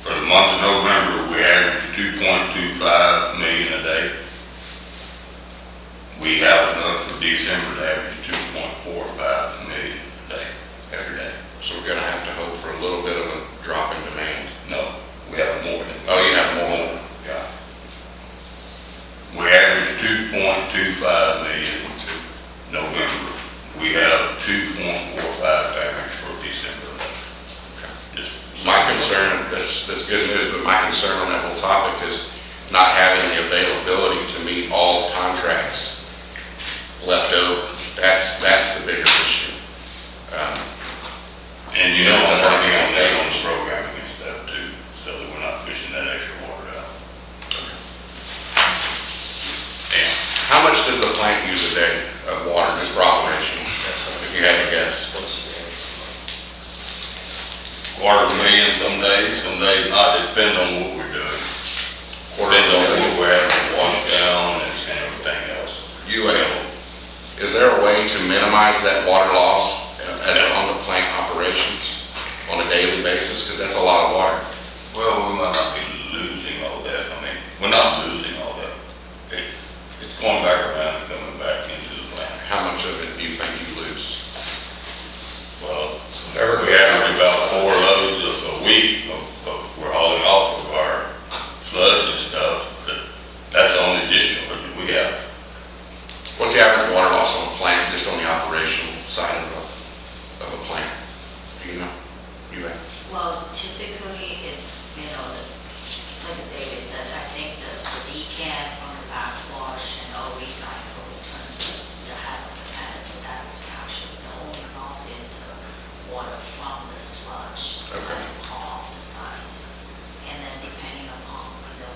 for the month of November, we averaged 2.25 million a day. We have enough for December to average 2.45 million a day, every day. So we're going to have to hope for a little bit of a drop in demand. No, we have more than. Oh, you have more? Yeah. We average 2.25 million November. We have 2.45 average for December. Just My concern, that's good news, but my concern on that whole topic is not having the availability to meet all contracts left over. That's the bigger issue. And you know, It's I'm a- working it's a on that on big issue. programming and stuff too, so that we're not pushing that extra water out. Yeah. How much does the plant use a day of water just for operation, if you had to guess? Quarter of a million some days not, it depends on what we're doing. Depends on what we're having to wash down and everything else. Is there a way to minimize that water loss on the plant operations on a daily basis? Because that's a lot of water. Well, we might not be losing all that. I mean, we're not losing all that. It's going back around and coming back into the plant. How much of it do you think you lose? Well, we average about 4 loads a week we're hauling off of our sludge and stuff, but that's the only discharge that we have. What's the average water loss on a plant, just on the operational side of a plant? Do you know? You have? Well, typically, like David said, I think the decant from the backwash and all recycle returns the half of the pad, so that's actually the only loss is the water from the sludge. Okay. Off the site. And then depending upon,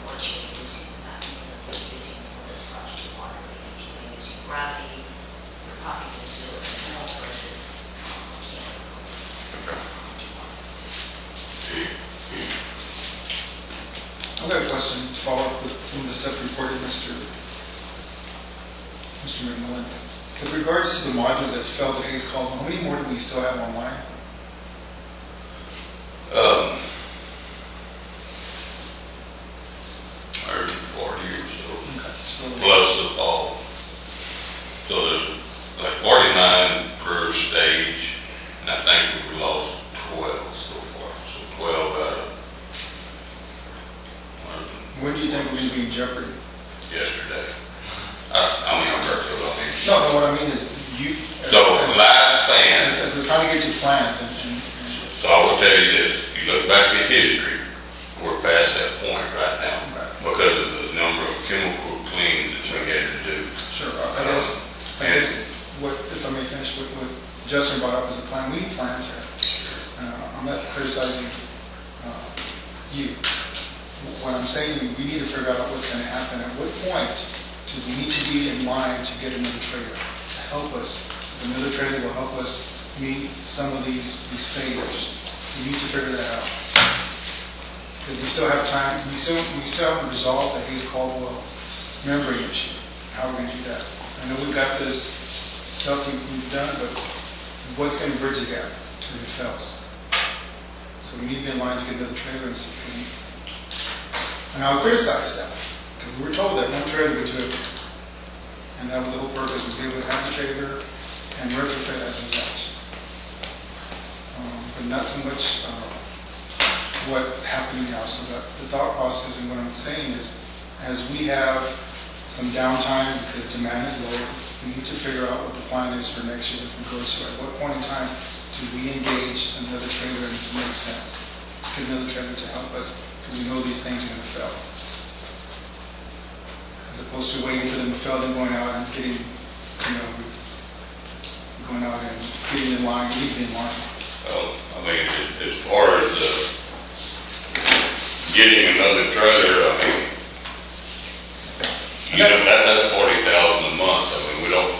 what you're using, that means that you're using the sludge to water, if you're using gravity, you're probably using more versus mechanical. Okay. I've got a question to follow up with some of the stuff reported, Mr. McMillan. With regards to the modules that fell at Hayes Caldwell, how many more do we still have online? 140 or so, Okay, so plus the fall. So there's like 49 per stage, and I think we've lost 12 so far. So 12 out of when do you think we're going to be in jeopardy? yesterday. I mean, I'm very good on it. No, what I mean is you. So last plan, As we're trying to get you plans and so I will tell you this, if you look back at history, we're past that point right now because of the number of chemical cleans that we had to do. sure, I guess what, if I may finish with Justin brought up as a plan, we need plans here. I'm not criticizing you. What I'm saying, we need to figure out what's going to happen. At what point do we need to be in line to get another trailer to help us? Another trailer will help us meet some of these failures. We need to figure that out. Because we still have time. We still haven't resolved the Hayes Caldwell membrane issue. How are we going to do that? I know we've got this stuff we've done, but what's going to bridge the gap if it fails? So we need to be in line to get another trailer. And I would criticize that, because we were told that one trailer would do it. And that was the whole purpose, was they would have the trailer and retrofit as a result. But not so much what's happening now. So that the thought process and what I'm saying is, as we have some downtime because demand is low, we need to figure out what the plan is for next year with regards to at what point in time do we engage another trailer and it makes sense. Get another trailer to help us, because we know these things are going to fail. As opposed to waiting for them to fail and going out and getting, going out and getting in line, leaving in line. Well, I mean, as far as getting another trailer, I mean, that's 40,000 a month. I mean, we don't,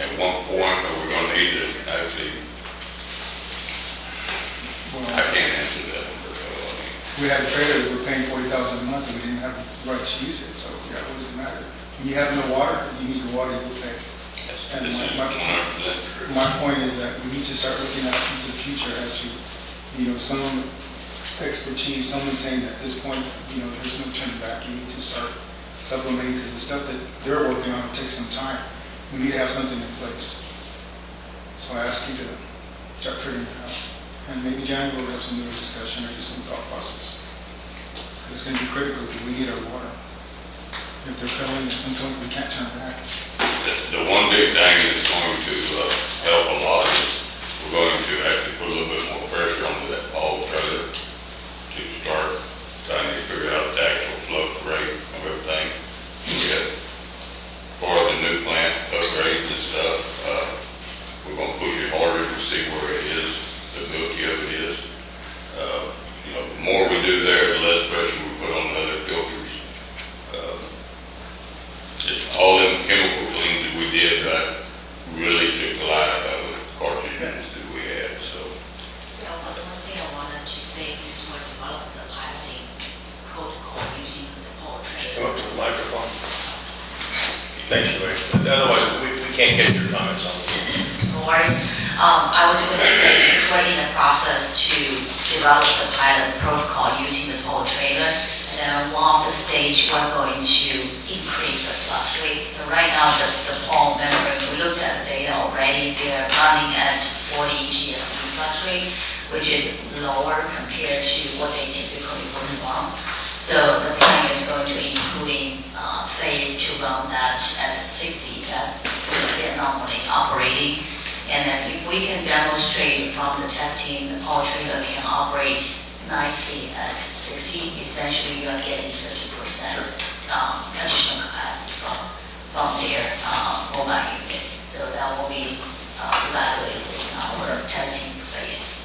at one point, we're going to need to actually, I can't answer that one. We had a trailer that we're paying $40,000 a month and we didn't have the right to use it, so yeah, what does it matter? When you have no water, you need the water, you'll pay. And This is 100% true. my point is that we need to start looking out into the future as to, some expertise, someone saying that at this point, there's no turning back, you need to start supplementing, because the stuff that they're working on takes some time. We need to have something in place. So I ask you to start figuring that out. And maybe Jan will have some new discussion or just some thought process. It's going to be critical because we need our water. If they're failing at some point, we can't turn back. The one big thing that's going to help a lot is we're going to actually put a little bit more pressure onto that fall trailer to start trying to figure out the actual flow rate of everything. We have, for the new plant upgrades and stuff, we're going to push Thanks, Ray. Otherwise, we can't get your comments on it. No worries. I was going to say, we're in the process to develop the pilot protocol using the tow trailer. And then one of the stage, we're going to increase the flush rate. So right now, the pole membrane, we looked at the data already, they're running at 40 GFE flush rate, which is lower compared to what they typically would run. So the plan is going to including phase to run that at 60. That's what they're normally operating. And then if we can demonstrate from the testing, the power trailer can operate nicely at 60, essentially you are getting 50% additional capacity from their mobile unit. So that will be evaluated in our testing phase.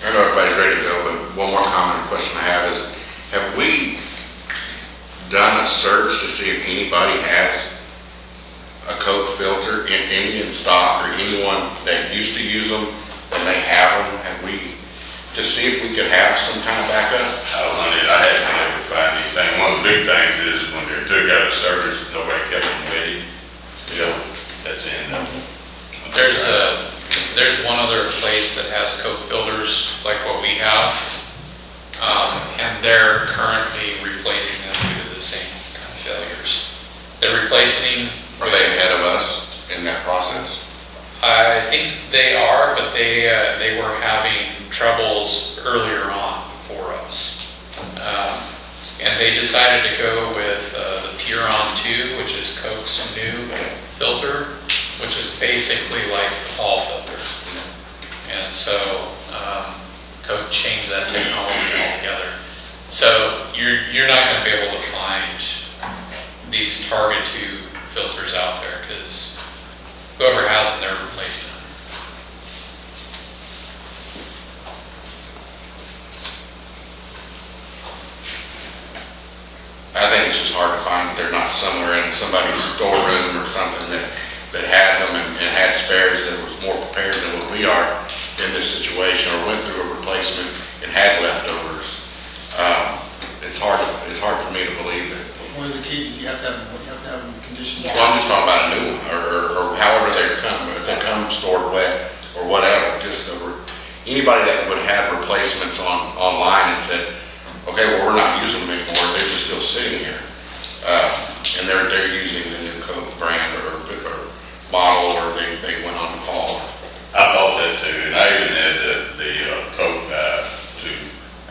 I know everybody's ready to go, but one more comment or question I have is, have we done a search to see if anybody has a Coke filter in stock, or anyone that used to use them, that may have them? Have we, to see if we could have some kind of backup? I haven't been able to find anything. One of the big things is when they're took out of service, nobody kept them ready. You know, that's the end of it. There's one other place that has Coke filters like what we have, and they're currently replacing them due to the same kind of failures. They're replacing. Are they ahead of us in that process? I think they are, but they were having troubles earlier on for us. And they decided to go with the Puron 2, which is Coke's new filter, which is basically like the Hall filter. And so Coke changed that technology altogether. So you're not going to be able to find these Target 2 filters out there, because whoever has them, they're replacing them. I think it's just hard to find that they're not somewhere in somebody's storeroom or something that had them and had spares that was more prepared than what we are in this situation, or went through a replacement and had leftovers. It's hard for me to believe that. One of the cases, you have to have them conditioned. Yeah. Well, I'm just talking about a new one, or however they come, if they come stored wet or whatever. Just anybody that would have replacements online and said, okay, well, we're not using them anymore, they're just still sitting here, and they're using the new Coke brand or model, or they went on to call. I thought that too, and I even had the Coke guy to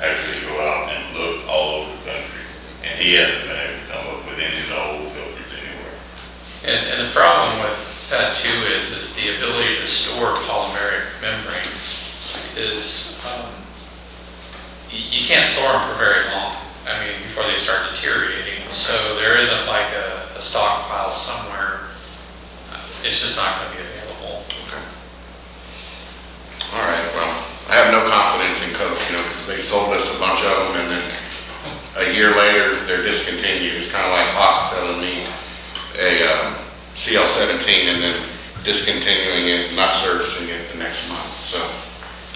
actually go out and look all over the country, and he hasn't been able to come up with any of the old filters anywhere. And the problem with that too is the ability to store polymeric membranes is you can't store them for very long. I mean, before they start deteriorating. So there isn't like a stockpile somewhere. It's just not going to be available. Okay. All right. Well, I have no confidence in Coke, because they sold us a bunch of them, and then a year later they're discontinued. It's kind of like Hawk selling me a CL17 and then discontinuing it and not servicing it the next month. So,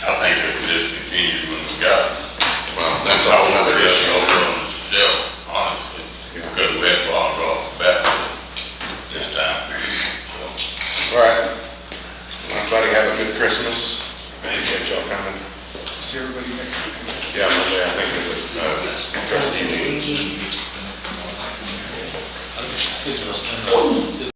I think it was discontinued when we got it. well, that's a whole other issue. Over on the shelf, honestly, because we had bought off the bat this time. All right. Everybody have a good Christmas. Appreciate y'all coming. See everybody next week. Yeah, Monday, I think is a trustee meeting. City of